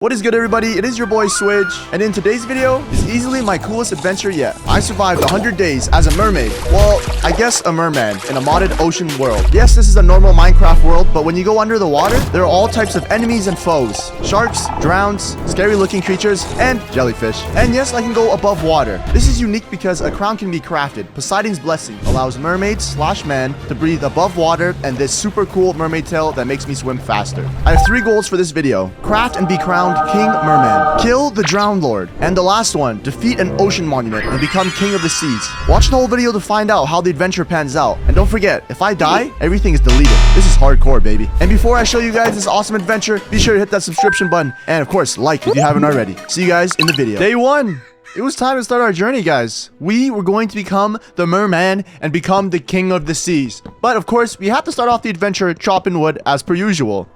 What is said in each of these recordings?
What is good, everybody? It is your boy Switch, and in today's video is easily my coolest adventure yet. I survived 100 days as a mermaid. Well, I guess a merman in a modded ocean world. Yes, this is a normal Minecraft world, but when you go under the water, there are all types of enemies and foes. Sharks, drowns, scary looking creatures, and jellyfish. And yes, I can go above water. This is unique because a crown can be crafted. Poseidon's blessing allows mermaids/man to breathe above water, and this super cool mermaid tail that makes me swim faster. I have 3 goals for this video. Craft and be crowned King Merman. Kill the Drowned Lord. And the last one, defeat an ocean monument and become king of the seas. Watch the whole video to find out how the adventure pans out. And don't forget, if I die, everything is deleted. This is hardcore, baby. And before I show you guys this awesome adventure, be sure to hit that subscription button. And of course, like if you haven't already. See you guys in the video. Day 1. It was time to start our journey, guys. We were going to become the merman and become the king of the seas. But of course, we have to start off the adventure chopping wood as per usual.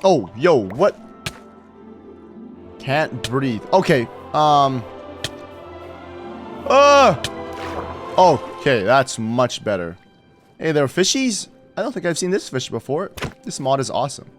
Oh, yo, what? Can't breathe. Okay. Okay, that's much better. Hey there, fishies. I don't think I've seen this fish before. This mod is awesome.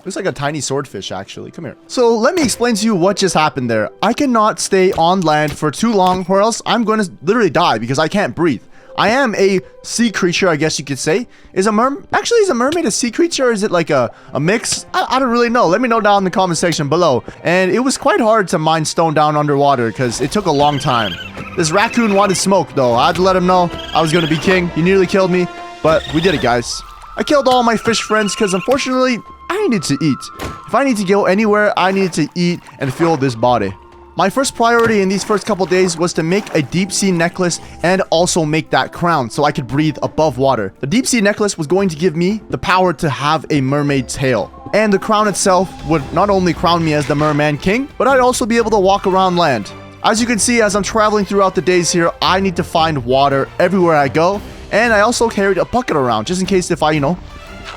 Looks like a tiny swordfish, actually. Come here. So let me explain to you what just happened there. I cannot stay on land for too long, or else I'm going to literally die because I can't breathe. I am a sea creature, I guess you could say. Is a mermaid a sea creature, or is it like a mix? I don't really know. Let me know down in the comment section below. And it was quite hard to mine stone down underwater because it took a long time. This raccoon wanted smoke, though. I had to let him know I was going to be king. He nearly killed me, but we did it, guys. I killed all my fish friends because, unfortunately, I needed to eat. If I need to go anywhere, I needed to eat and fuel this body. My first priority in these first couple days was to make a deep sea necklace and also make that crown so I could breathe above water. The deep sea necklace was going to give me the power to have a mermaid tail. And the crown itself would not only crown me as the merman king, but I'd also be able to walk around land. As you can see, as I'm traveling throughout the days here, I need to find water everywhere I go. And I also carried a bucket around just in case if I,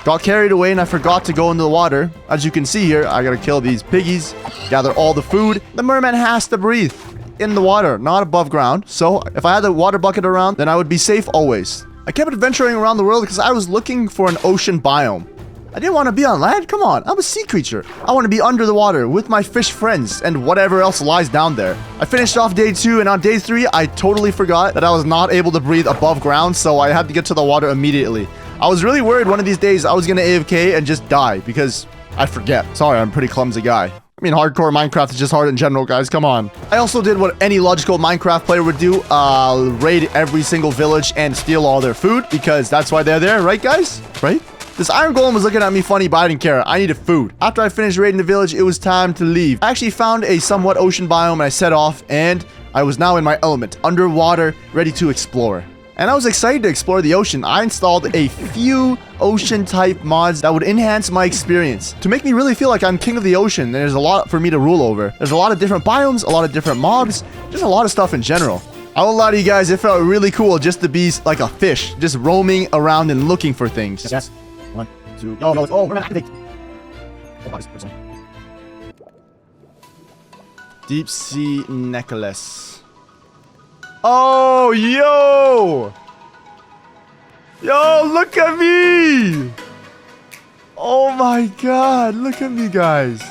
got carried away and I forgot to go into the water. As you can see here, I gotta kill these piggies, gather all the food. The merman has to breathe in the water, not above ground. So if I had the water bucket around, then I would be safe always. I kept adventuring around the world because I was looking for an ocean biome. I didn't want to be on land. Come on, I'm a sea creature. I want to be under the water with my fish friends and whatever else lies down there. I finished off day 2, and on day 3, I totally forgot that I was not able to breathe above ground, so I had to get to the water immediately. I was really worried one of these days I was going to AFK and just die because I forget. Sorry, I'm a pretty clumsy guy. I mean, hardcore Minecraft is just hard in general, guys. Come on. I also did what any logical Minecraft player would do. Raid every single village and steal all their food because that's why they're there, right, guys? Right? This iron golem was looking at me funny, but I didn't care. I needed food. After I finished raiding the village, it was time to leave. I actually found a somewhat ocean biome and I set off, and I was now in my element, underwater, ready to explore. And I was excited to explore the ocean. I installed a few ocean type mods that would enhance my experience to make me really feel like I'm king of the ocean. And there's a lot for me to rule over. There's a lot of different biomes, a lot of different mobs, just a lot of stuff in general. I won't lie to you guys, it felt really cool just to be like a fish, just roaming around and looking for things. Yes. 1, 2. No, it's over. Deep sea necklace. Oh, yo! Yo, look at me! Oh my god, look at me, guys.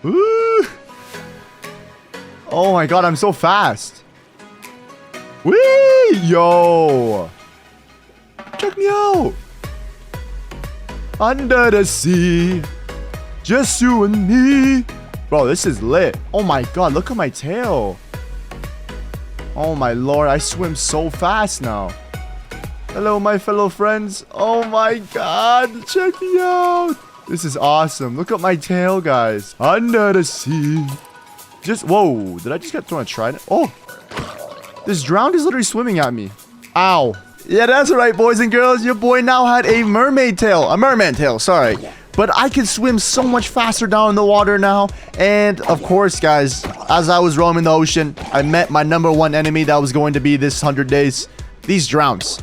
Woo! Oh my god, I'm so fast. Whee! Yo! Check me out! Under the sea, just you and me. Bro, this is lit. Oh my god, look at my tail. Oh my lord, I swim so fast now. Hello, my fellow friends. Oh my god, check me out. This is awesome. Look at my tail, guys. Under the sea. Whoa, did I just get thrown a trident? Oh, this drowned is literally swimming at me. Ow. Yeah, that's right, boys and girls. Your boy now had a mermaid tail. A merman tail, sorry. But I can swim so much faster down in the water now. And of course, guys, as I was roaming the ocean, I met my #1 enemy that was going to be this 100 days. These drowns.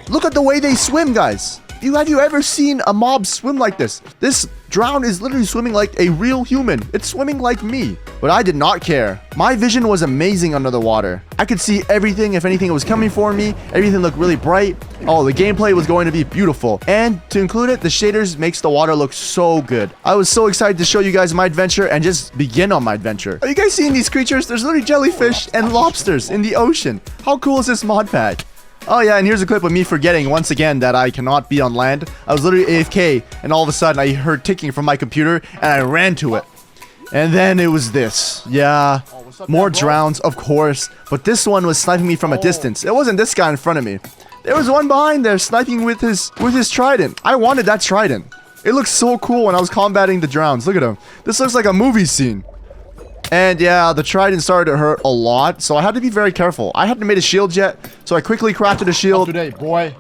Look at the way they swim, guys. have you ever seen a mob swim like this? This drown is literally swimming like a real human. It's swimming like me. But I did not care. My vision was amazing under the water. I could see everything if anything was coming for me. Everything looked really bright. Oh, the gameplay was going to be beautiful. And to include it, the shaders makes the water look so good. I was so excited to show you guys my adventure and just begin on my adventure. Are you guys seeing these creatures? There's literally jellyfish and lobsters in the ocean. How cool is this mod pack? Oh yeah, and here's a clip of me forgetting once again that I cannot be on land. I was literally AFK, and all of a sudden I heard ticking from my computer, and I ran to it. And then it was this. Yeah, more drowns, of course, but this one was sniping me from a distance. It wasn't this guy in front of me. There was one behind there sniping with his trident. I wanted that trident. It looks so cool when I was combating the drowns. Look at him. This looks like a movie scene. And yeah, the trident started to hurt a lot, so I had to be very careful. I hadn't made a shield yet, so I quickly crafted a shield. Today, boy.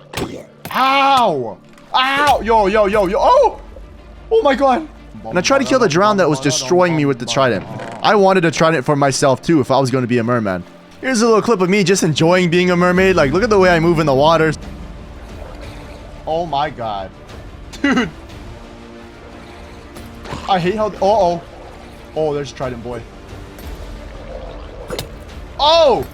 Ow! Ow! Yo, yo, yo, yo. Oh! Oh my god. And I tried to kill the drown that was destroying me with the trident. I wanted a trident for myself too if I was going to be a merman. Here's a little clip of me just enjoying being a mermaid. Like, look at the way I move in the water. Oh my god. Dude. I hate how... Uh-oh. Oh, there's trident boy. Oh!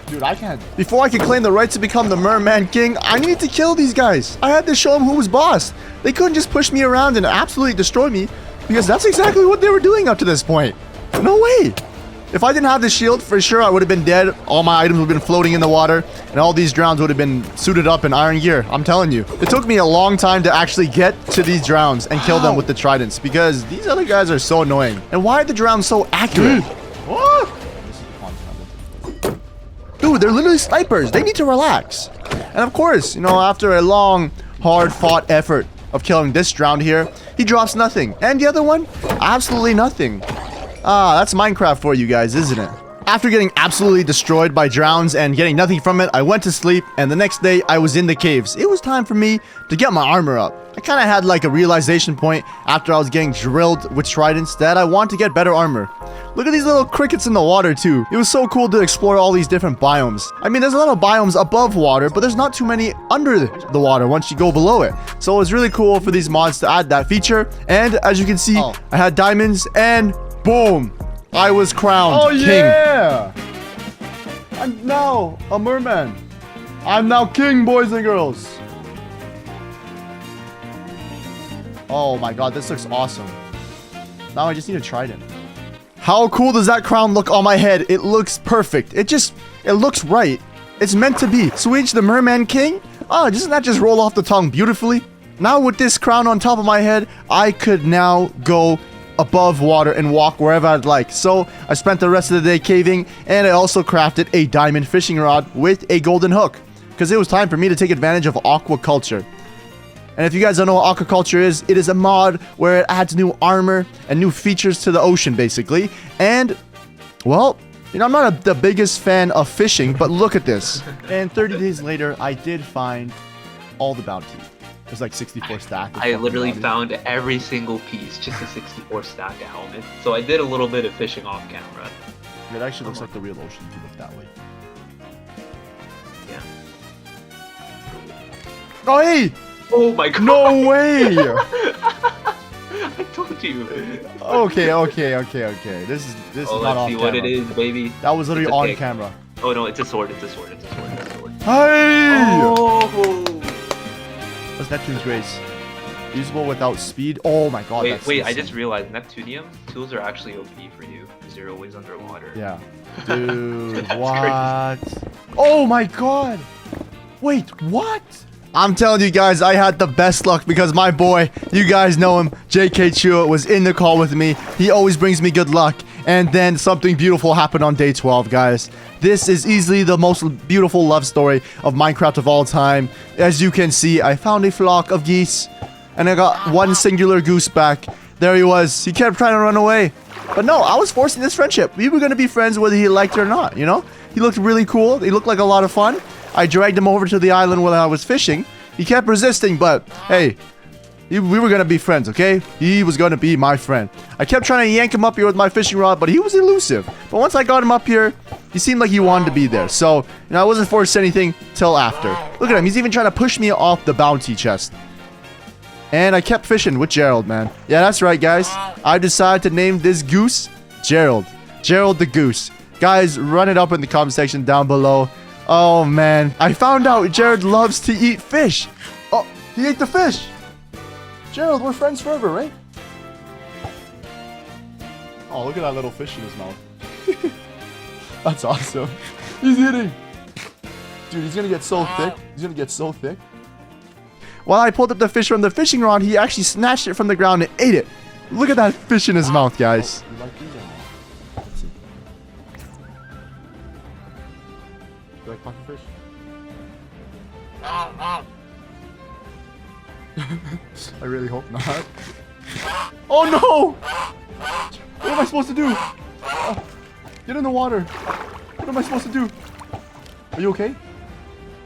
Dude, I can't. Before I could claim the right to become the Merman King, I needed to kill these guys. I had to show them who was boss. They couldn't just push me around and absolutely destroy me, because that's exactly what they were doing up to this point. No way. If I didn't have the shield, for sure I would have been dead. All my items would have been floating in the water, and all these drowns would have been suited up in iron gear. I'm telling you. It took me a long time to actually get to these drowns and kill them with the tridents, because these other guys are so annoying. And why are the drowns so accurate? What? Dude, they're literally snipers. They need to relax. And of course, you know, after a long, hard-fought effort of killing this drown here, he drops nothing. And the other one? Absolutely nothing. Ah, that's Minecraft for you guys, isn't it? After getting absolutely destroyed by drowns and getting nothing from it, I went to sleep, and the next day I was in the caves. It was time for me to get my armor up. I kind of had like a realization point after I was getting drilled with tridents that I want to get better armor. Look at these little crickets in the water too. It was so cool to explore all these different biomes. I mean, there's a lot of biomes above water, but there's not too many under the water once you go below it. So it was really cool for these mods to add that feature. And as you can see, I had diamonds and boom, I was crowned king. Yeah! I'm now a merman. I'm now king, boys and girls. Oh my god, this looks awesome. Now I just need a trident. How cool does that crown look on my head? It looks perfect. It looks right. It's meant to be. Switch the Merman King? Oh, doesn't that just roll off the tongue beautifully? Now with this crown on top of my head, I could now go above water and walk wherever I'd like. So I spent the rest of the day caving, and I also crafted a diamond fishing rod with a golden hook, because it was time for me to take advantage of aquaculture. And if you guys don't know what aquaculture is, it is a mod where it adds new armor and new features to the ocean, basically. And, well, you know, I'm not the biggest fan of fishing, but look at this. And 30 days later, I did find all the bounty. There's like 64 stack. I literally found every single piece, just a 64 stack of helmet. So I did a little bit of fishing off camera. It actually looks like the real ocean if you look that way. Yeah. Oh, hey! Oh my god! No way! I told you. Okay. This is not off camera. Let's see what it is, baby. That was literally on camera. Oh no, it's a sword. It's a sword. Hey! Oh! What's Neptune's Grace? Usable without speed. Oh my god. Wait, I just realized Neptunium tools are actually OP for you because you're always underwater. Yeah. Dude, what? Oh my god! Wait, what? I'm telling you guys, I had the best luck because my boy, you guys know him, JK Chua, was in the call with me. He always brings me good luck. And then something beautiful happened on day 12, guys. This is easily the most beautiful love story of Minecraft of all time. As you can see, I found a flock of geese, and I got one singular goose back. There he was. He kept trying to run away. But no, I was forcing this friendship. We were going to be friends whether he liked it or not, you know? He looked really cool. He looked like a lot of fun. I dragged him over to the island while I was fishing. He kept resisting, but hey, we were going to be friends, okay? He was going to be my friend. I kept trying to yank him up here with my fishing rod, but he was elusive. But once I got him up here, He seemed like he wanted to be there. So, I wasn't forced to anything till after. Look at him. He's even trying to push me off the bounty chest. And I kept fishing with Gerald, man. Yeah, that's right, guys. I decided to name this goose Gerald. Gerald the goose. Guys, run it up in the comment section down below. Oh, man. I found out Gerald loves to eat fish. Oh, he ate the fish. Gerald, we're friends forever, right? Oh, look at that little fish in his mouth. That's awesome. He's eating. Dude, he's gonna get so thick. He's gonna get so thick. While I pulled up the fish from the fishing rod, he actually snatched it from the ground and ate it. Look at that fish in his mouth, guys. You like these or not? Let's see. You like pufferfish? I really hope not. Oh no! What am I supposed to do? Get in the water. What am I supposed to do? Are you okay?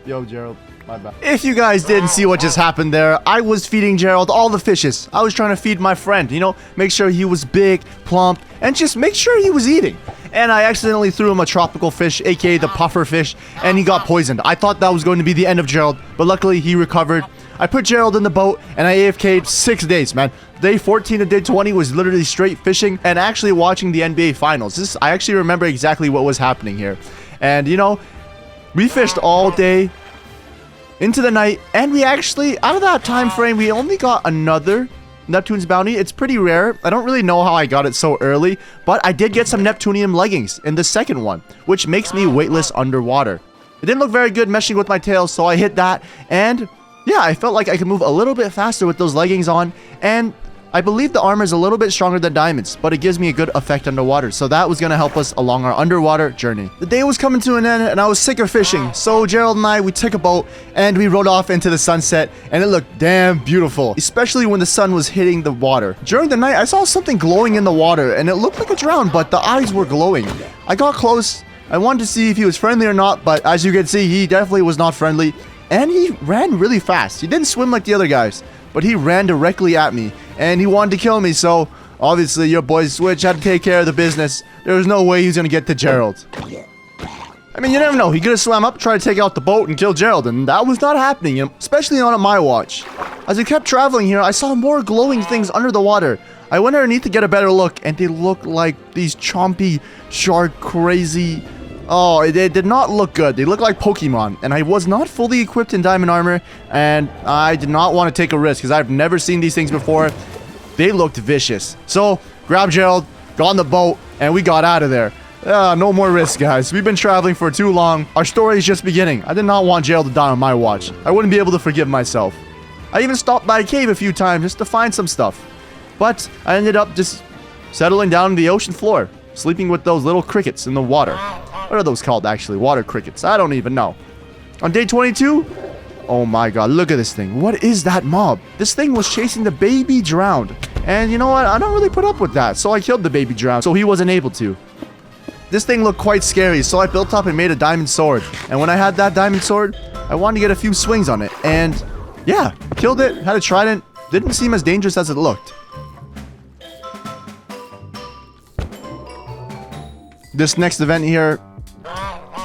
Yo, Gerald. My bad. If you guys didn't see what just happened there, I was feeding Gerald all the fishes. I was trying to feed my friend, you know, make sure he was big, plump, and just make sure he was eating. And I accidentally threw him a tropical fish, aka the puffer fish, and he got poisoned. I thought that was going to be the end of Gerald, but luckily he recovered. I put Gerald in the boat, and I AFK'd 6 days, man. Day 14 to day 20 was literally straight fishing and actually watching the NBA Finals. I actually remember exactly what was happening here. And, you know, we fished all day into the night, and we actually, out of that time frame, we only got another Neptune's bounty. It's pretty rare. I don't really know how I got it so early, but I did get some Neptunium leggings in the second one, which makes me weightless underwater. It didn't look very good meshing with my tail, so I hit that, and yeah, I felt like I could move a little bit faster with those leggings on, and I believe the armor is a little bit stronger than diamonds, but it gives me a good effect underwater, so that was going to help us along our underwater journey. The day was coming to an end, and I was sick of fishing, so Gerald and I, we took a boat, and we rode off into the sunset, and it looked damn beautiful, especially when the sun was hitting the water. During the night, I saw something glowing in the water, and it looked like a drown, but the eyes were glowing. I got close. I wanted to see if he was friendly or not, but as you can see, he definitely was not friendly, and he ran really fast. He didn't swim like the other guys, but he ran directly at me, and he wanted to kill me, so obviously your boy Switch had to take care of the business. There was no way he was going to get to Gerald. I mean, you never know. He could have swam up, tried to take out the boat, and kill Gerald, and that was not happening, you know, especially not on my watch. As we kept traveling here, I saw more glowing things under the water. I went underneath to get a better look, and they looked like these chompy, shark, crazy... Oh, they did not look good. They looked like Pokemon, and I was not fully equipped in diamond armor, and I did not want to take a risk because I've never seen these things before. They looked vicious. So, grabbed Gerald, got on the boat, and we got out of there. No more risk, guys. We've been traveling for too long. Our story is just beginning. I did not want Gerald to die on my watch. I wouldn't be able to forgive myself. I even stopped by a cave a few times just to find some stuff. But I ended up just settling down on the ocean floor, sleeping with those little crickets in the water. What are those called, actually? Water crickets. I don't even know. On day 22, oh my god, look at this thing. What is that mob? This thing was chasing the baby drowned. And you know what? I don't really put up with that. So I killed the baby drowned, so he wasn't able to. This thing looked quite scary, so I built up and made a diamond sword. And when I had that diamond sword, I wanted to get a few swings on it. And yeah, killed it, had a trident. Didn't seem as dangerous as it looked. This next event here,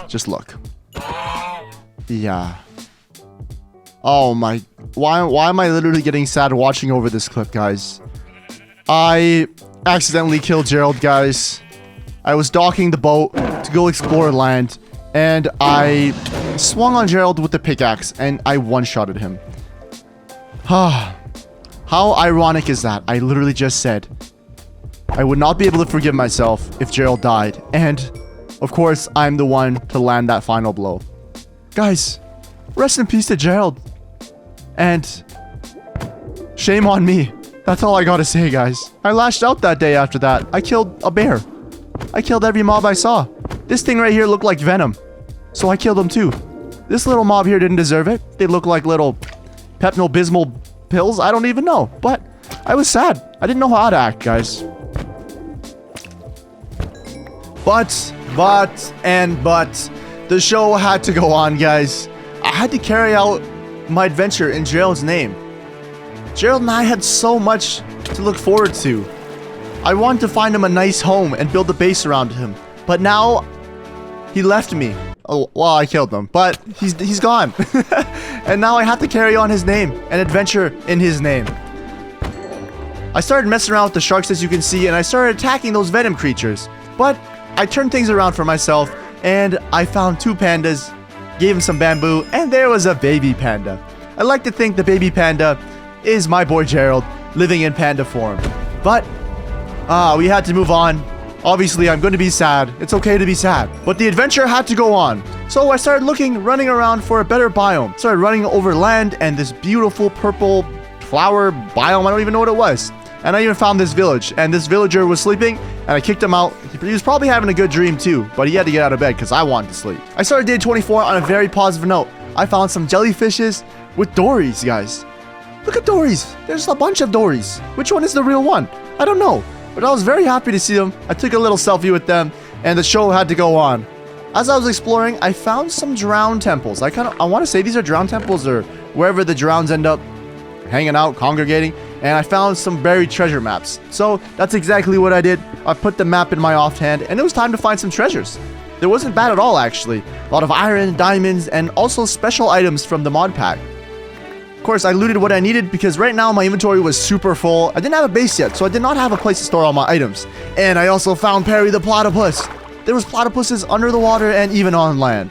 just look. Yeah. Oh my, why am I literally getting sad watching over this clip, guys? I accidentally killed Gerald, guys. I was docking the boat to go explore land, and I swung on Gerald with the pickaxe, and I one-shotted him. How ironic is that? I literally just said I would not be able to forgive myself if Gerald died, and of course, I'm the one to land that final blow. Guys, rest in peace to Gerald. And shame on me. That's all I gotta say, guys. I lashed out that day after that. I killed a bear. I killed every mob I saw. This thing right here looked like venom, so I killed him too. This little mob here didn't deserve it. They look like little Pepto-Bismol pills. I don't even know, but I was sad. I didn't know how to act, guys. But, the show had to go on, guys. I had to carry out my adventure in Gerald's name. Gerald and I had so much to look forward to. I wanted to find him a nice home and build a base around him. But now, He left me. Oh, well, I killed him, but he's gone. And now I have to carry on his name and adventure in his name. I started messing around with the sharks, as you can see, and I started attacking those venom creatures. But I turned things around for myself, and I found 2 pandas, gave him some bamboo, and there was a baby panda. I like to think the baby panda is my boy Gerald, living in panda form. But, we had to move on. Obviously, I'm going to be sad. It's okay to be sad. But the adventure had to go on. So I started running around for a better biome. Started running over land and this beautiful purple flower biome. I don't even know what it was. And I even found this village. And this villager was sleeping, and I kicked him out. He was probably having a good dream too, but he had to get out of bed because I wanted to sleep. I started day 24 on a very positive note. I found some jellyfishes with dories, guys. Look at dories. There's a bunch of dories. Which one is the real one? I don't know. But I was very happy to see them. I took a little selfie with them, and the show had to go on. As I was exploring, I found some drowned temples. I want to say these are drowned temples, or wherever the drowns end up hanging out, congregating. And I found some buried treasure maps. So that's exactly what I did. I put the map in my offhand, and it was time to find some treasures. There wasn't bad at all, actually. A lot of iron, diamonds, and also special items from the mod pack. Of course, I looted what I needed because right now my inventory was super full. I didn't have a base yet, so I did not have a place to store all my items. And I also found Perry the platypus. There was platypuses under the water and even on land.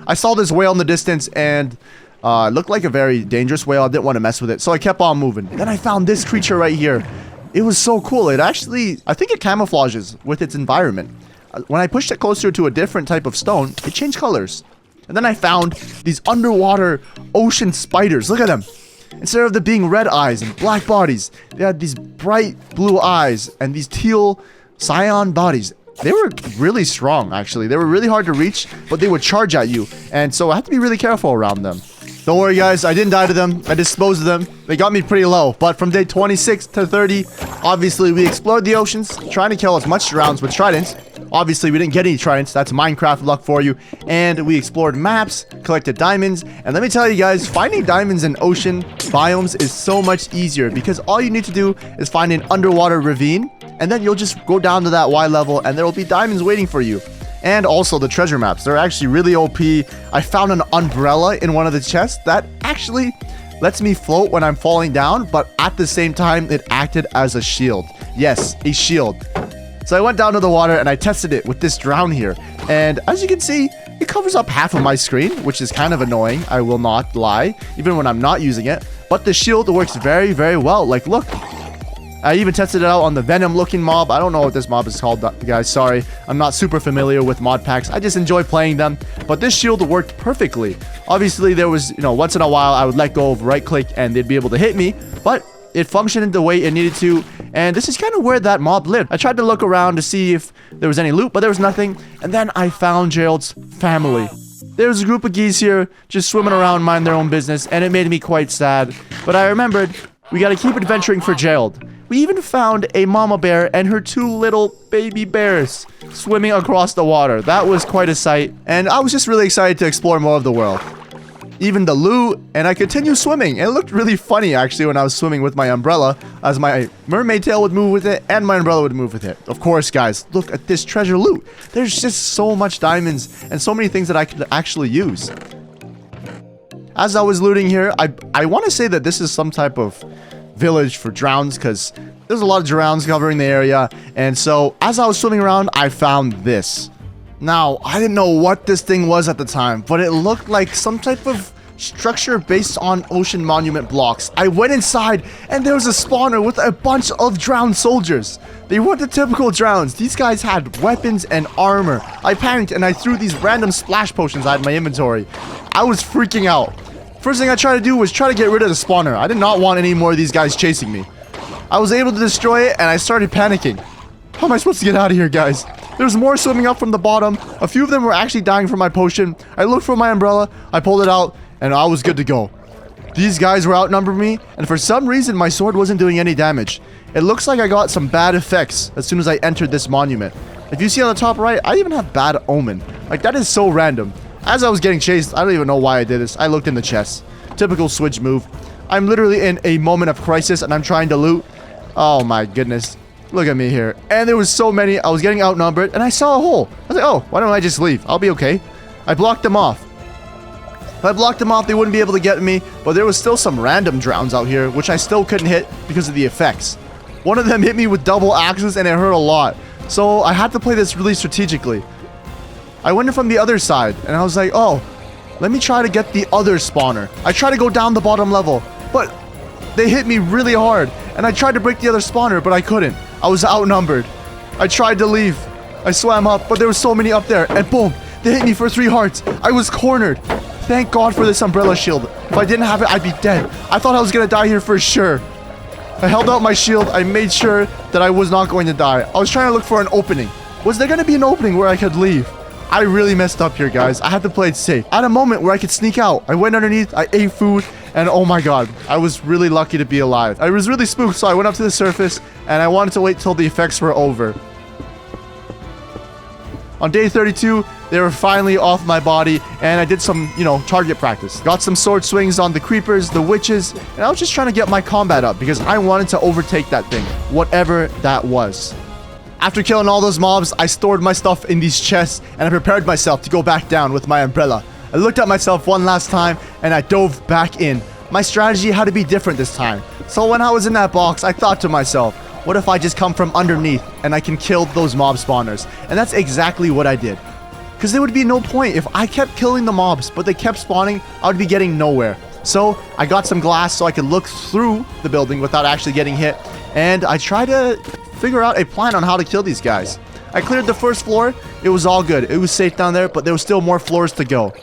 I saw this whale in the distance, and it looked like a very dangerous whale. I didn't want to mess with it, so I kept on moving. Then I found this creature right here. It was so cool. It actually, I think it camouflages with its environment. When I pushed it closer to a different type of stone, it changed colors. And then I found these underwater ocean spiders. Look at them. Instead of them being red eyes and black bodies, they had these bright blue eyes and these teal cyan bodies. They were really strong, actually. They were really hard to reach, but they would charge at you. And so I had to be really careful around them. Don't worry, guys. I didn't die to them. I disposed of them. They got me pretty low. But from day 26 to 30, obviously, we explored the oceans, trying to kill as much drowns with tridents. Obviously, we didn't get any tridents. That's Minecraft luck for you. And we explored maps, collected diamonds. And let me tell you guys, finding diamonds in ocean biomes is so much easier because all you need to do is find an underwater ravine. And then you'll just go down to that Y level and there will be diamonds waiting for you. And also the treasure maps. They're actually really OP. I found an umbrella in one of the chests that actually lets me float when I'm falling down, but at the same time, it acted as a shield. Yes, a shield. So I went down to the water and I tested it with this drown here. And as you can see, it covers up half of my screen, which is kind of annoying. I will not lie, even when I'm not using it. But the shield works very, very well. Like, look. I even tested it out on the Venom looking mob. I don't know what this mob is called, guys. Sorry. I'm not super familiar with mod packs. I just enjoy playing them. But this shield worked perfectly. Obviously, there was, once in a while, I would let go of right click and they'd be able to hit me. But it functioned the way it needed to. And this is kind of where that mob lived. I tried to look around to see if there was any loot, but there was nothing. And then I found Gerald's family. There was a group of geese here just swimming around, mind their own business. And it made me quite sad. But I remembered, we got to keep adventuring for Gerald. We even found a mama bear and her 2 little baby bears swimming across the water. That was quite a sight. And I was just really excited to explore more of the world. Even the loot, and I continued swimming. It looked really funny, actually, when I was swimming with my umbrella, as my mermaid tail would move with it, and my umbrella would move with it. Of course, guys, look at this treasure loot. There's just so much diamonds and so many things that I could actually use. As I was looting here, I want to say that this is some type of village for drowns, because there's a lot of drowns covering the area. And so as I was swimming around, I found this. Now, I didn't know what this thing was at the time, but it looked like some type of structure based on ocean monument blocks. I went inside and there was a spawner with a bunch of drowned soldiers. They weren't the typical drowns. These guys had weapons and armor. I panicked and I threw these random splash potions out of my inventory. I was freaking out. First thing I tried to do was try to get rid of the spawner. I did not want any more of these guys chasing me. I was able to destroy it and I started panicking. How am I supposed to get out of here, guys? There's more swimming up from the bottom. A few of them were actually dying from my potion. I looked for my umbrella, I pulled it out, and I was good to go. These guys were outnumbering me, and for some reason my sword wasn't doing any damage. It looks like I got some bad effects as soon as I entered this monument. If you see on the top right, I even have bad omen. Like, that is so random. As I was getting chased, I don't even know why I did this. I looked in the chest. Typical Switch move. I'm literally in a moment of crisis and I'm trying to loot. Oh my goodness. Look at me here. And there was so many. I was getting outnumbered, and I saw a hole. I was like, oh, why don't I just leave? I'll be okay. I blocked them off. If I blocked them off, they wouldn't be able to get me, but there was still some random drowns out here, which I still couldn't hit because of the effects. One of them hit me with double axes, and it hurt a lot. So I had to play this really strategically. I went in from the other side, and I was like, oh, let me try to get the other spawner. I tried to go down the bottom level, but they hit me really hard, and I tried to break the other spawner, but I couldn't. I was outnumbered. I tried to leave. I swam up, but there were so many up there, and boom, they hit me for 3 hearts. I was cornered. Thank God for this umbrella shield. If I didn't have it, I'd be dead. I thought I was gonna die here for sure. I held out my shield. I made sure that I was not going to die. I was trying to look for an opening. Was there gonna be an opening where I could leave? I really messed up here, guys. I had to play it safe. At a moment where I could sneak out, I went underneath, I ate food, and oh my god, I was really lucky to be alive. I was really spooked, so I went up to the surface, and I wanted to wait till the effects were over. On day 32, they were finally off my body, and I did some, target practice. Got some sword swings on the creepers, the witches, and I was just trying to get my combat up because I wanted to overtake that thing, whatever that was. After killing all those mobs, I stored my stuff in these chests, and I prepared myself to go back down with my umbrella. I looked at myself one last time, and I dove back in. My strategy had to be different this time. So when I was in that box, I thought to myself, what if I just come from underneath and I can kill those mob spawners? And that's exactly what I did. Because there would be no point if I kept killing the mobs, but they kept spawning, I would be getting nowhere. So I got some glass so I could look through the building without actually getting hit. And I tried to figure out a plan on how to kill these guys. I cleared the first floor. It was all good. It was safe down there, but there was still more floors to go.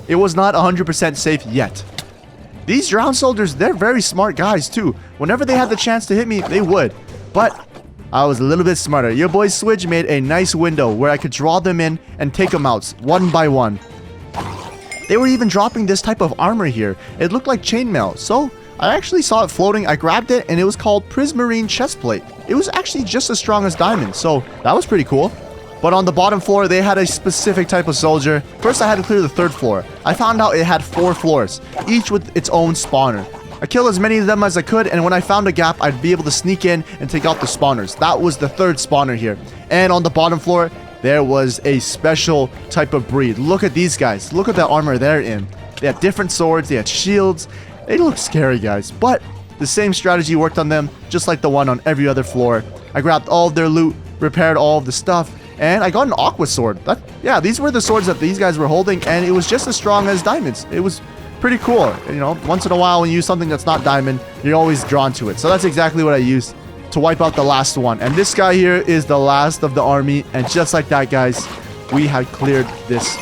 It was not 100% safe yet. These drowned soldiers, they're very smart guys too. Whenever they had the chance to hit me, they would. But I was a little bit smarter. Your boy Swidge made a nice window where I could draw them in and take them out one by one. They were even dropping this type of armor here. It looked like chainmail. So I actually saw it floating. I grabbed it and it was called Prismarine chestplate. It was actually just as strong as diamond. So that was pretty cool. But on the bottom floor, they had a specific type of soldier. First, I had to clear the 3rd floor. I found out it had 4 floors, each with its own spawner. I killed as many of them as I could, and when I found a gap, I'd be able to sneak in and take out the spawners. That was the 3rd spawner here. And on the bottom floor, there was a special type of breed. Look at these guys. Look at the armor they're in. They had different swords. They had shields. They look scary, guys. But the same strategy worked on them, just like the one on every other floor. I grabbed all of their loot, repaired all of the stuff, and I got an aqua sword. Yeah, these were the swords that these guys were holding, and it was just as strong as diamonds. It was pretty cool. Once in a while when you use something that's not diamond, you're always drawn to it. So that's exactly what I used to wipe out the last one. And this guy here is the last of the army. And just like that, guys, we had cleared this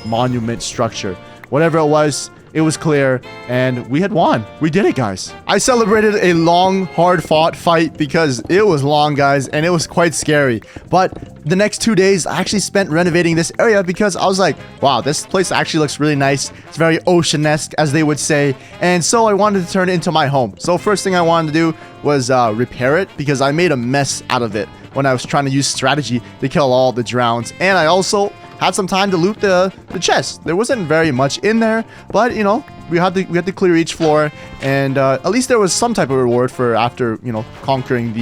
monument structure. Whatever it was clear, and we had won. We did it, guys. I celebrated a long, hard-fought fight because it was long, guys, and it was quite scary. But the next 2 days, I actually spent renovating this area because I was like, wow, this place actually looks really nice. It's very ocean-esque, as they would say, and so I wanted to turn it into my home. So first thing I wanted to do was repair it because I made a mess out of it when I was trying to use strategy to kill all the drowns. And I also had some time to loot the chest. There wasn't very much in there, but we had to clear each floor, and at least there was some type of reward for after conquering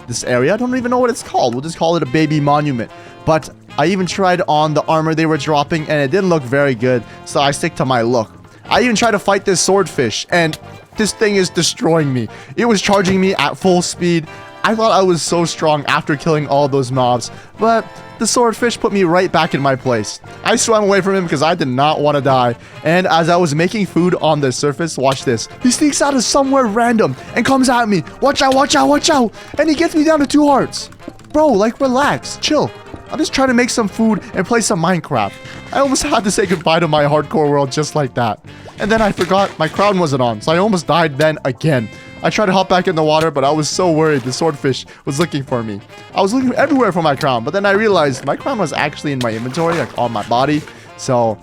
this area. I don't even know what it's called. We'll just call it a baby monument. But I even tried on the armor they were dropping, and it didn't look very good, so I stick to my look. I even tried to fight this swordfish, and this thing is destroying me. It was charging me at full speed. I thought I was so strong after killing all those mobs, but the swordfish put me right back in my place. I swam away from him because I did not want to die. And as I was making food on the surface, watch this. He sneaks out of somewhere random and comes at me. Watch out, watch out, watch out. And he gets me down to 2 hearts. Bro, like, relax, chill. I'm just trying to make some food and play some Minecraft. I almost had to say goodbye to my hardcore world just like that. And then I forgot my crown wasn't on, so I almost died then again. I tried to hop back in the water, but I was so worried the swordfish was looking for me. I was looking everywhere for my crown, but then I realized my crown was actually in my inventory, like on my body. So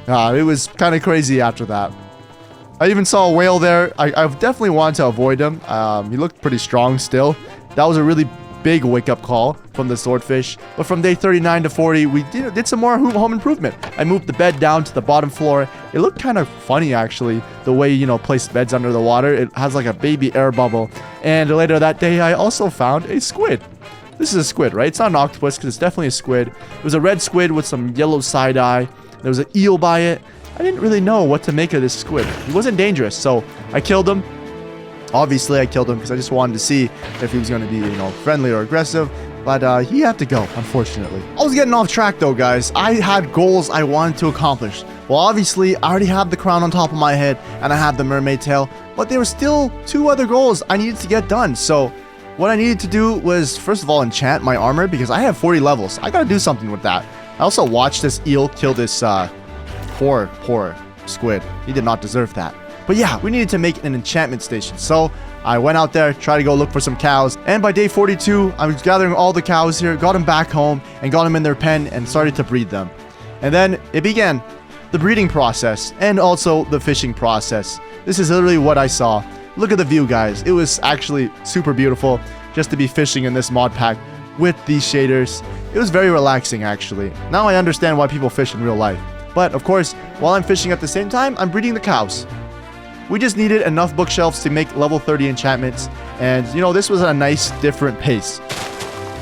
it was kind of crazy after that. I even saw a whale there. I definitely wanted to avoid him. He looked pretty strong still. That was a really big wake-up call from the swordfish. But from day 39 to 40, we did some more home improvement. I moved the bed down to the bottom floor. It looked kind of funny, actually, the way, place beds under the water. It has like a baby air bubble. And later that day, I also found a squid. This is a squid, right? It's not an octopus because it's definitely a squid. It was a red squid with some yellow side eye. There was an eel by it. I didn't really know what to make of this squid. He wasn't dangerous, so I killed him. Obviously, I killed him because I just wanted to see if he was going to be, friendly or aggressive. But he had to go, unfortunately. I was getting off track, though, guys. I had goals I wanted to accomplish. Well, obviously, I already have the crown on top of my head, and I have the mermaid tail. But there were still 2 other goals I needed to get done. So what I needed to do was, first of all, enchant my armor because I have 40 levels. I got to do something with that. I also watched this eel kill this poor squid. He did not deserve that. But yeah, we needed to make an enchantment station. So I went out there, tried to go look for some cows. And by day 42, I was gathering all the cows here, got them back home, and got them in their pen and started to breed them. And then it began. The breeding process and also the fishing process. This is literally what I saw. Look at the view, guys. It was actually super beautiful just to be fishing in this mod pack with these shaders. It was very relaxing, actually. Now I understand why people fish in real life. But of course, while I'm fishing at the same time, I'm breeding the cows. We just needed enough bookshelves to make level 30 enchantments. And, this was a nice, different pace.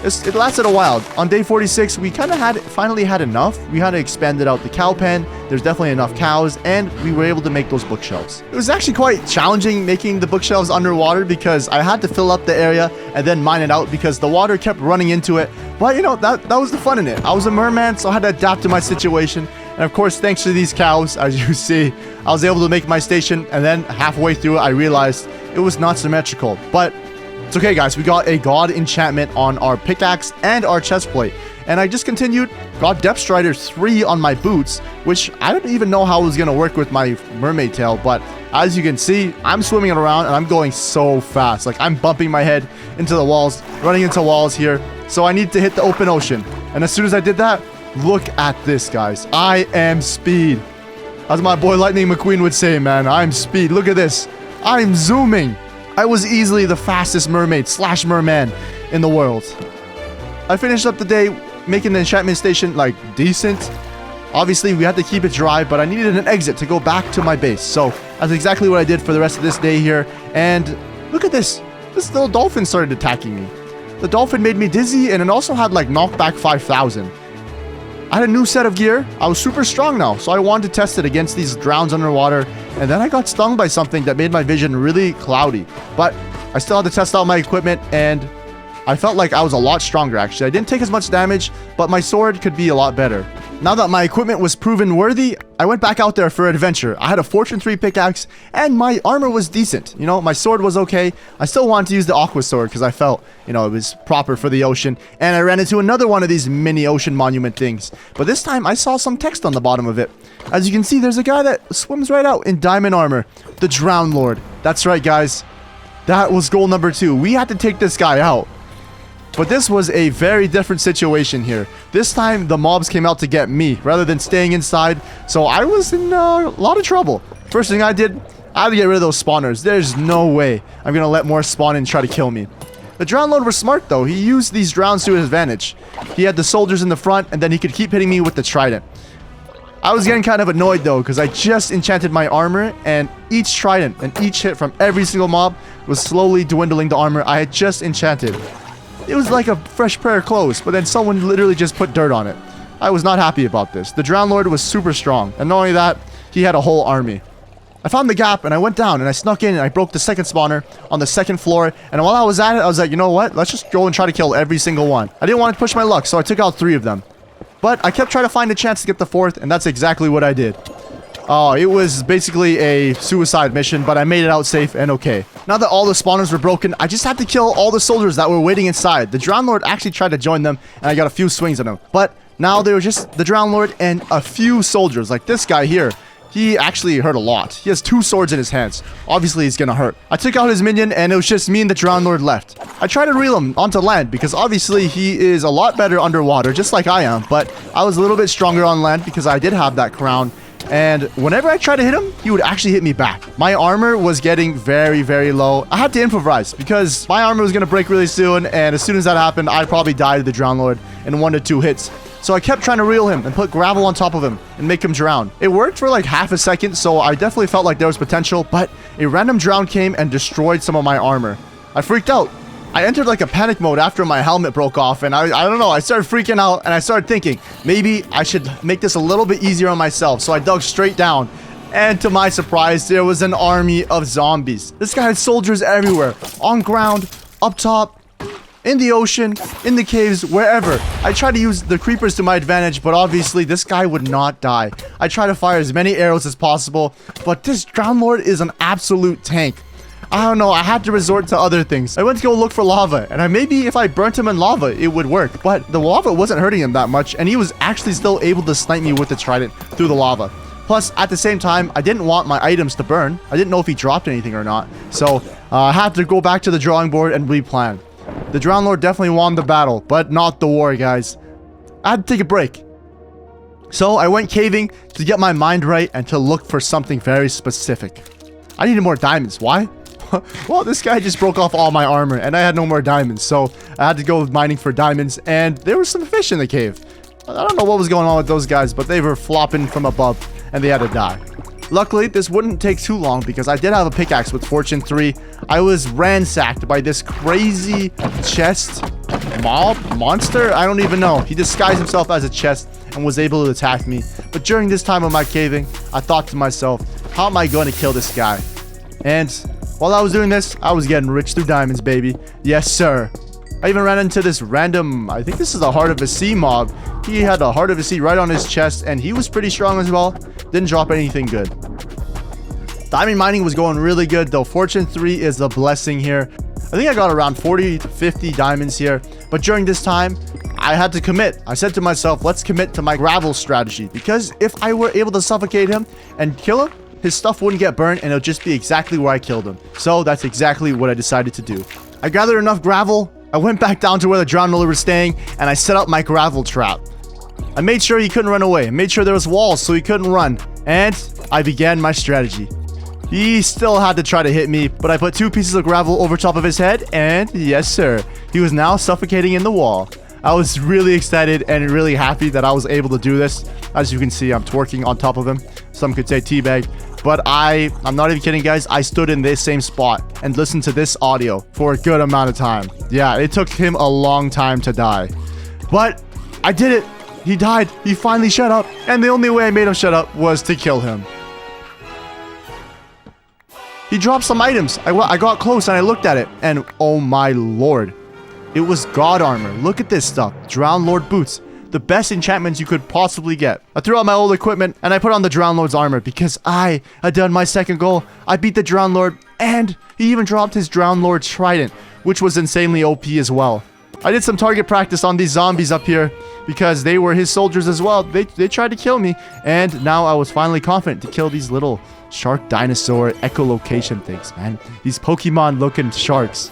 It lasted a while. On day 46, we kind of finally had enough. We had to expand it out the cow pen. There's definitely enough cows, and we were able to make those bookshelves. It was actually quite challenging making the bookshelves underwater because I had to fill up the area and then mine it out because the water kept running into it. But, that was the fun in it. I was a merman, so I had to adapt to my situation. And of course, thanks to these cows, as you see, I was able to make my station. And then halfway through it, I realized it was not symmetrical. But it's okay, guys. We got a god enchantment on our pickaxe and our chest plate. And I just continued, got Depth Strider 3 on my boots, which I don't even know how it was going to work with my mermaid tail. But as you can see, I'm swimming it around and I'm going so fast. Like, I'm bumping my head into the walls, running into walls here. So I need to hit the open ocean. And as soon as I did that, look at this, guys. I am speed. As my boy Lightning McQueen would say, man, I'm speed. Look at this. I'm zooming. I was easily the fastest mermaid / merman in the world. I finished up the day making the enchantment station, like, decent. Obviously, we had to keep it dry, but I needed an exit to go back to my base. So that's exactly what I did for the rest of this day here. And look at this. This little dolphin started attacking me. The dolphin made me dizzy, and it also had, like, knockback 5,000. I had a new set of gear. I was super strong now, so I wanted to test it against these drowns underwater. And then I got stung by something that made my vision really cloudy. But I still had to test out my equipment, and I felt like I was a lot stronger, actually. I didn't take as much damage, but my sword could be a lot better. Now that my equipment was proven worthy, I went back out there for adventure. I had a Fortune 3 pickaxe, and my armor was decent. My sword was okay. I still wanted to use the Aqua Sword because I felt, it was proper for the ocean. And I ran into another one of these mini ocean monument things. But this time, I saw some text on the bottom of it. As you can see, there's a guy that swims right out in diamond armor. The Drown Lord. That's right, guys. That was goal number 2. We had to take this guy out. But this was a very different situation here. This time, the mobs came out to get me rather than staying inside. So I was in a lot of trouble. First thing I did, I had to get rid of those spawners. There's no way I'm going to let more spawn in and try to kill me. The Drown Lord was smart, though. He used these drowns to his advantage. He had the soldiers in the front, and then he could keep hitting me with the trident. I was getting kind of annoyed, though, because I just enchanted my armor, and each trident and each hit from every single mob was slowly dwindling the armor I had just enchanted. It was like a fresh pair of clothes, but then someone literally just put dirt on it. I was not happy about this. The Drown Lord was super strong, and not only that, he had a whole army. I found the gap, and I went down, and I snuck in, and I broke the second spawner on the second floor, and while I was at it, I was like, you know what? Let's just go and try to kill every single one. I didn't want to push my luck, so I took out 3 of them. But I kept trying to find a chance to get the 4th, and that's exactly what I did. Oh, it was basically a suicide mission, but I made it out safe and okay. Now that all the spawners were broken, I just had to kill all the soldiers that were waiting inside. The Drown Lord actually tried to join them, and I got a few swings on him. But now they were just the Drown Lord and a few soldiers, like this guy here. He actually hurt a lot. He has 2 swords in his hands. Obviously, he's gonna hurt. I took out his minion, and it was just me and the Drown Lord left. I tried to reel him onto land, because obviously he is a lot better underwater, just like I am. But I was a little bit stronger on land, because I did have that crown. And whenever I tried to hit him, he would actually hit me back. My armor was getting very, very low. I had to improvise because my armor was going to break really soon. And as soon as that happened, I probably died to the Drown Lord in 1 to 2 hits. So I kept trying to reel him and put gravel on top of him and make him drown. It worked for like half a second, so I definitely felt like there was potential. But a random drown came and destroyed some of my armor. I freaked out. I entered like a panic mode after my helmet broke off, and I don't know, I started freaking out, and I started thinking, maybe I should make this a little bit easier on myself. So I dug straight down, and to my surprise, there was an army of zombies. This guy had soldiers everywhere, on ground, up top, in the ocean, in the caves, wherever. I tried to use the creepers to my advantage, but obviously this guy would not die. I tried to fire as many arrows as possible, but this Drowned Lord is an absolute tank. I don't know, I had to resort to other things. I went to go look for lava, and maybe if I burnt him in lava, it would work. But the lava wasn't hurting him that much, and he was actually still able to snipe me with the trident through the lava. Plus, at the same time, I didn't want my items to burn. I didn't know if he dropped anything or not. So, I had to go back to the drawing board and replan. The Drowned Lord definitely won the battle, but not the war, guys. I had to take a break. So, I went caving to get my mind right and to look for something very specific. I needed more diamonds. Why? Well, this guy just broke off all my armor, and I had no more diamonds. So, I had to go mining for diamonds, and there were some fish in the cave. I don't know what was going on with those guys, but they were flopping from above, and they had to die. Luckily, this wouldn't take too long because I did have a pickaxe with Fortune 3. I was ransacked by this crazy chest monster. I don't even know. He disguised himself as a chest and was able to attack me. But during this time of my caving, I thought to myself, how am I going to kill this guy? And while I was doing this, I was getting rich through diamonds, baby. Yes, sir. I even ran into this random, I think this is a Heart of a Sea mob. He had a Heart of a Sea right on his chest, and he was pretty strong as well. Didn't drop anything good. Diamond mining was going really good, though. Fortune 3 is a blessing here. I think I got around 40 to 50 diamonds here. But during this time, I had to commit. I said to myself, let's commit to my gravel strategy. Because if I were able to suffocate him and kill him, his stuff wouldn't get burned, and it'll just be exactly where I killed him. So that's exactly what I decided to do. I gathered enough gravel. I went back down to where the Drowned Lord was staying, and I set up my gravel trap. I made sure he couldn't run away. I made sure there was walls so he couldn't run. And I began my strategy. He still had to try to hit me, but I put 2 pieces of gravel over top of his head, and yes, sir, he was now suffocating in the wall. I was really excited and really happy that I was able to do this. As you can see, I'm twerking on top of him. Some could say teabag. But I'm not even kidding, guys. I stood in this same spot and listened to this audio for a good amount of time. Yeah, it took him a long time to die. But I did it. He died. He finally shut up. And the only way I made him shut up was to kill him. He dropped some items. I got close and I looked at it. And oh my lord. It was God armor. Look at this stuff. Drowned Lord boots. The best enchantments you could possibly get. I threw out my old equipment and I put on the Drowned Lord's armor because I had done my second goal. I beat the Drowned Lord, and he even dropped his Drowned Lord trident, which was insanely OP as well. I did some target practice on these zombies up here because they were his soldiers as well. They tried to kill me, and now I was finally confident to kill these little shark dinosaur echolocation things, man. These Pokemon looking sharks.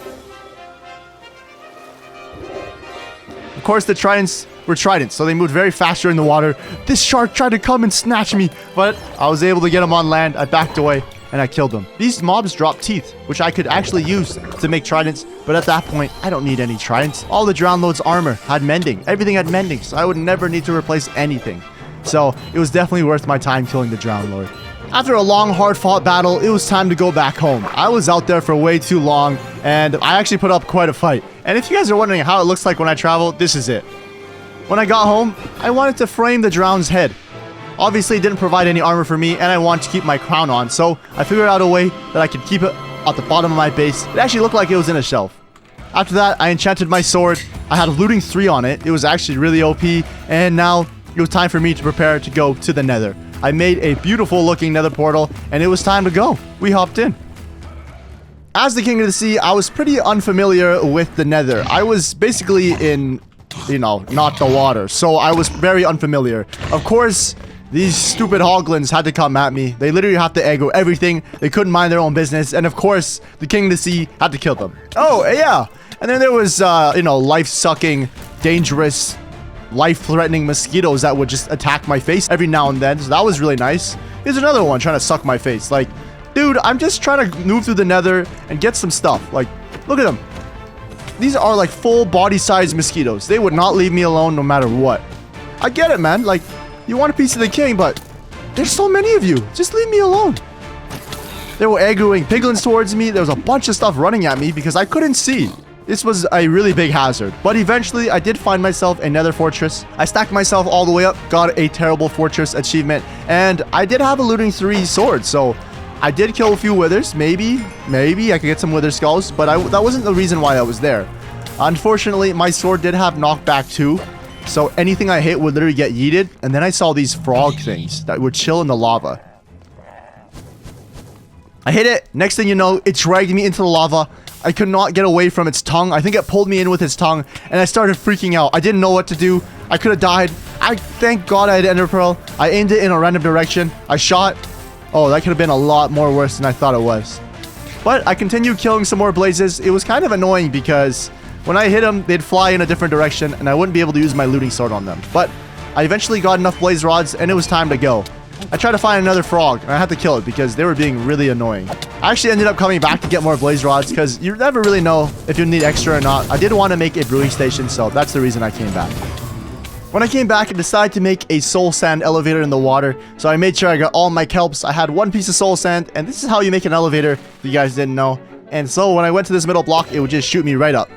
Of course, the tridents were tridents, so they moved very faster in the water. This shark tried to come and snatch me, but I was able to get him on land. I backed away and I killed him. These mobs drop teeth, which I could actually use to make tridents, but at that point, I don't need any tridents. All the Drowned Lord's armor had mending. Everything had mending, so I would never need to replace anything. So it was definitely worth my time killing the Drowned Lord. After a long, hard-fought battle, it was time to go back home. I was out there for way too long, and I actually put up quite a fight. And if you guys are wondering how it looks like when I travel, this is it. When I got home, I wanted to frame the Drowned's head. Obviously, it didn't provide any armor for me, and I wanted to keep my crown on, so I figured out a way that I could keep it at the bottom of my base. It actually looked like it was in a shelf. After that, I enchanted my sword. I had looting 3 on it. It was actually really OP, and now it was time for me to prepare to go to the Nether. I made a beautiful looking Nether portal, and it was time to go. We hopped in. As the King of the Sea, I was pretty unfamiliar with the Nether. I was basically in, you know, not the water, so I was very unfamiliar. Of course, these stupid hoglins had to come at me. They literally had to aggro everything. They couldn't mind their own business, and of course, the King of the Sea had to kill them. Oh, yeah. And then there was, you know, life-sucking, dangerous, life-threatening mosquitoes that would just attack my face every now and then. So that was really nice. Here's another one trying to suck my face. Like, dude, I'm just trying to move through the Nether and get some stuff. Like, look at them. These are like full body-sized mosquitoes. They would not leave me alone no matter what. I get it, man. Like, you want a piece of the king, but there's so many of you. Just leave me alone. They were aggroing piglins towards me. There was a bunch of stuff running at me because I couldn't see. This was a really big hazard, but eventually I did find myself a nether fortress. I stacked myself all the way up, got a terrible fortress achievement, and I did have a looting 3 sword, so I did kill a few withers. Maybe I could get some wither skulls, but that wasn't the reason why I was there. Unfortunately, my sword did have knockback too, so anything I hit would literally get yeeted, and then I saw these frog things that would chill in the lava. I hit it. Next thing you know, it dragged me into the lava. I could not get away from its tongue. I think it pulled me in with its tongue, and I started freaking out. I didn't know what to do. I could have died. Thank God I had Ender Pearl. I aimed it in a random direction. I shot. Oh, that could have been a lot more worse than I thought it was. But I continued killing some more blazes. It was kind of annoying because when I hit them, they'd fly in a different direction, and I wouldn't be able to use my looting sword on them. But I eventually got enough blaze rods, and it was time to go. I tried to find another frog, and I had to kill it because they were being really annoying. I actually ended up coming back to get more blaze rods because you never really know if you need extra or not. I did want to make a brewing station, so that's the reason I came back. When I came back, I decided to make a soul sand elevator in the water, so I made sure I got all my kelps. I had 1 piece of soul sand, and this is how you make an elevator, if you guys didn't know. And so when I went to this middle block, it would just shoot me right up.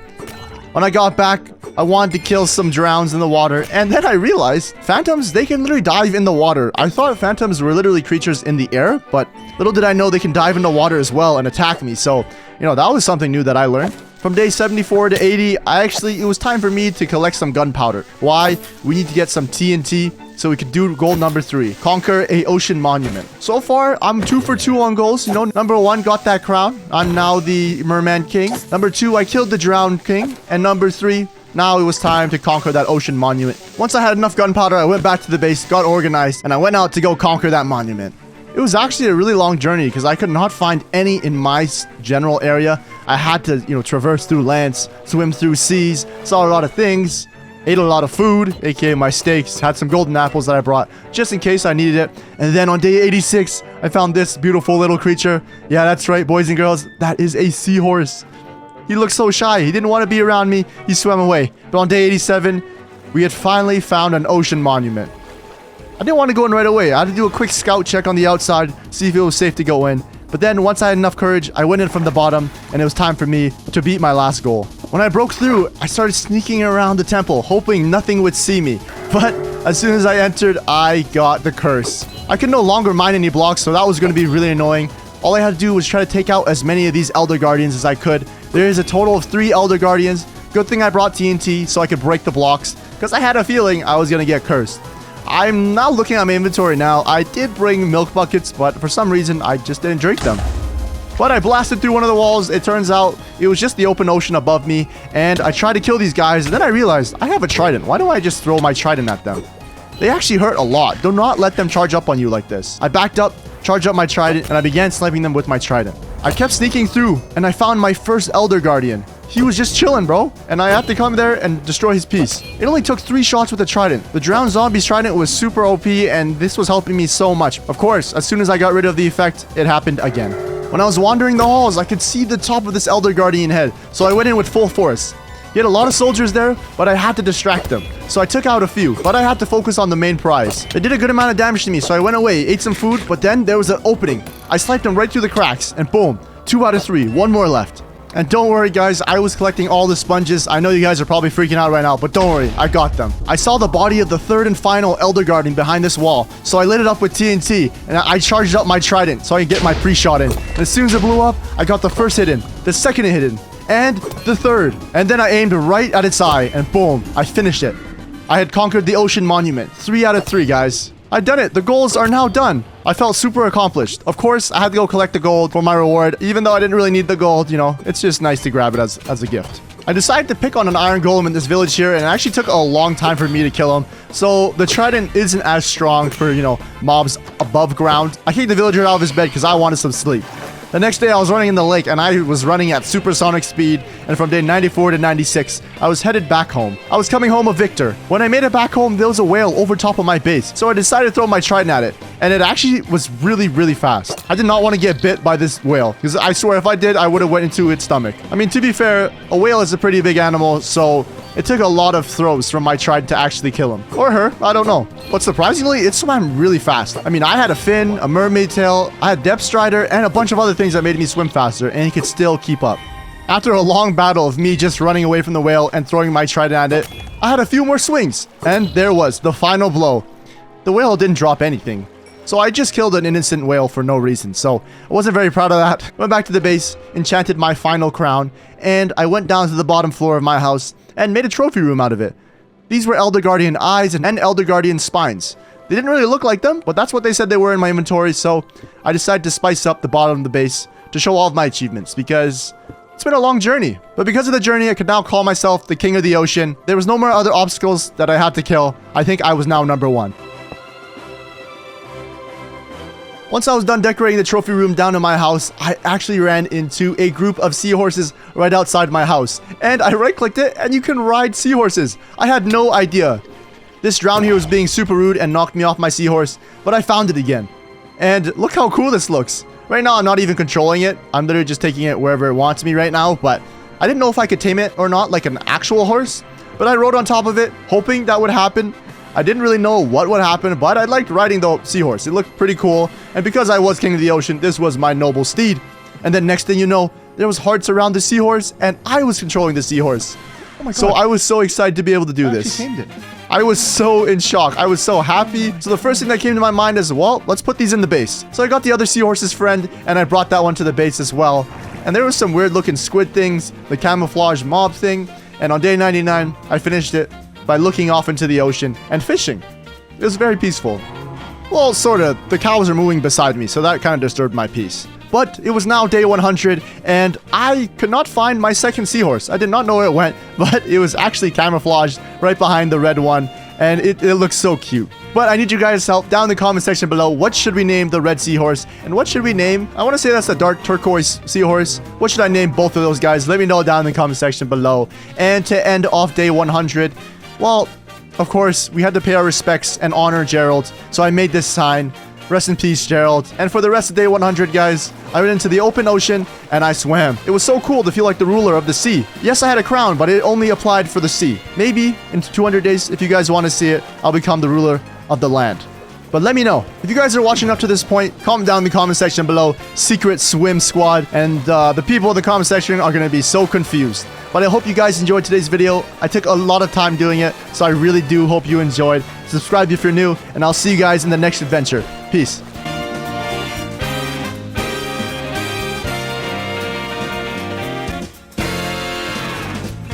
When I got back, I wanted to kill some drowns in the water, and then I realized phantoms, they can literally dive in the water. I thought phantoms were literally creatures in the air, but little did I know they can dive in the water as well and attack me. So, you know, that was something new that I learned. From day 74 to 80, it was time for me to collect some gunpowder. Why? We need to get some TNT so we could do goal number 3, conquer a ocean monument. So far, I'm 2 for 2 on goals. You know, number 1, got that crown. I'm now the merman king. Number 2, I killed the drowned king. And number 3, now it was time to conquer that ocean monument. Once I had enough gunpowder, I went back to the base, got organized, and I went out to go conquer that monument. It was actually a really long journey because I could not find any in my general area. I had to, you know, traverse through lands, swim through seas, saw a lot of things, ate a lot of food, aka my steaks, had some golden apples that I brought just in case I needed it. And then on day 86, I found this beautiful little creature. Yeah, that's right, boys and girls, that is a seahorse. He looked so shy. He didn't want to be around me. He swam away. But on day 87, we had finally found an ocean monument. I didn't want to go in right away. I had to do a quick scout check on the outside, see if it was safe to go in. But then once I had enough courage, I went in from the bottom, and it was time for me to beat my last goal. When I broke through, I started sneaking around the temple, hoping nothing would see me. But as soon as I entered, I got the curse. I could no longer mine any blocks, so that was going to be really annoying. All I had to do was try to take out as many of these Elder Guardians as I could. There is a total of 3 Elder Guardians. Good thing I brought TNT so I could break the blocks, because I had a feeling I was going to get cursed. I'm now looking at my inventory now. I did bring milk buckets, but for some reason, I just didn't drink them. But I blasted through one of the walls. It turns out it was just the open ocean above me, and I tried to kill these guys, and then I realized I have a trident. Why don't I just throw my trident at them? They actually hurt a lot. Do not let them charge up on you like this. I backed up, charged up my trident, and I began sniping them with my trident. I kept sneaking through, and I found my first Elder Guardian. He was just chilling, bro. And I had to come there and destroy his piece. It only took 3 shots with the trident. The drowned zombie's trident was super OP, and this was helping me so much. Of course, as soon as I got rid of the effect, it happened again. When I was wandering the halls, I could see the top of this Elder Guardian head, so I went in with full force. He had a lot of soldiers there, but I had to distract them. So I took out a few, but I had to focus on the main prize. They did a good amount of damage to me, so I went away, ate some food, but then there was an opening. I sniped them right through the cracks, and boom, 2 out of 3, 1 more left. And don't worry, guys, I was collecting all the sponges. I know you guys are probably freaking out right now, but don't worry, I got them. I saw the body of the 3rd and final Elder Guardian behind this wall, so I lit it up with TNT, and I charged up my trident so I could get my pre-shot in. And as soon as it blew up, I got the first hit in, the second hit in, and the 3rd. And then I aimed right at its eye, and boom, I finished it. I had conquered the ocean monument. 3 out of 3, guys. I've done it. The goals are now done. I felt super accomplished. Of course, I had to go collect the gold for my reward. Even though I didn't really need the gold, you know, it's just nice to grab it as a gift. I decided to pick on an iron golem in this village here, and it actually took a long time for me to kill him. So the trident isn't as strong for, you know, mobs above ground. I kicked the villager out of his bed because I wanted some sleep. The next day, I was running in the lake, and I was running at supersonic speed, and from day 94 to 96, I was headed back home. I was coming home a victor. When I made it back home, there was a whale over top of my base, so I decided to throw my trident at it, and it actually was really, really fast. I did not want to get bit by this whale, because I swear if I did, I would have went into its stomach. I mean, to be fair, a whale is a pretty big animal, so it took a lot of throws from my trident to actually kill him. Or her, I don't know. But surprisingly, it swam really fast. I mean, I had a fin, a mermaid tail, I had depth strider, and a bunch of other things that made me swim faster, and it could still keep up. After a long battle of me just running away from the whale and throwing my trident at it, I had a few more swings. And there was the final blow. The whale didn't drop anything. So I just killed an innocent whale for no reason. So I wasn't very proud of that. Went back to the base, enchanted my final crown, and I went down to the bottom floor of my house and made a trophy room out of it. These were Elder Guardian eyes and Elder Guardian spines. They didn't really look like them, but that's what they said they were in my inventory, so I decided to spice up the bottom of the base to show all of my achievements, because it's been a long journey. But because of the journey, I could now call myself the King of the Ocean. There was no more other obstacles that I had to kill. I think I was now number 1. Once I was done decorating the trophy room down in my house, I actually ran into a group of seahorses right outside my house. And I right-clicked it, and you can ride seahorses. I had no idea. This drown here was being super rude and knocked me off my seahorse, but I found it again. And look how cool this looks. Right now, I'm not even controlling it. I'm literally just taking it wherever it wants me right now, but I didn't know if I could tame it or not, like an actual horse. But I rode on top of it, hoping that would happen. I didn't really know what would happen, but I liked riding the seahorse. It looked pretty cool. And because I was King of the Ocean, this was my noble steed. And then next thing you know, there was hearts around the seahorse, and I was controlling the seahorse. Oh my god. So I was so excited to be able to do this. I actually tamed it. I was so in shock. I was so happy. So the first thing that came to my mind is, well, let's put these in the base. So I got the other seahorse's friend, and I brought that one to the base as well. And there was some weird looking squid things, the camouflage mob thing. And on day 99, I finished it by looking off into the ocean and fishing. It was very peaceful. Well, sort of. The cows are moving beside me, so that kind of disturbed my peace. But it was now day 100, and I could not find my second seahorse. I did not know where it went, but it was actually camouflaged right behind the red one, and it looks so cute. But I need you guys' help down in the comment section below. What should we name the red seahorse? And what should we name? I want to say that's the dark turquoise seahorse. What should I name both of those guys? Let me know down in the comment section below. And to end off day 100, well, of course, we had to pay our respects and honor Gerald. So I made this sign. Rest in peace, Gerald. And for the rest of day 100, guys, I went into the open ocean and I swam. It was so cool to feel like the ruler of the sea. Yes, I had a crown, but it only applied for the sea. Maybe in 200 days, if you guys want to see it, I'll become the ruler of the land. But let me know. If you guys are watching up to this point, comment down in the comment section below, Secret Swim Squad, and the people in the comment section are going to be so confused. But I hope you guys enjoyed today's video. I took a lot of time doing it, so I really do hope you enjoyed. Subscribe if you're new, and I'll see you guys in the next adventure. Peace.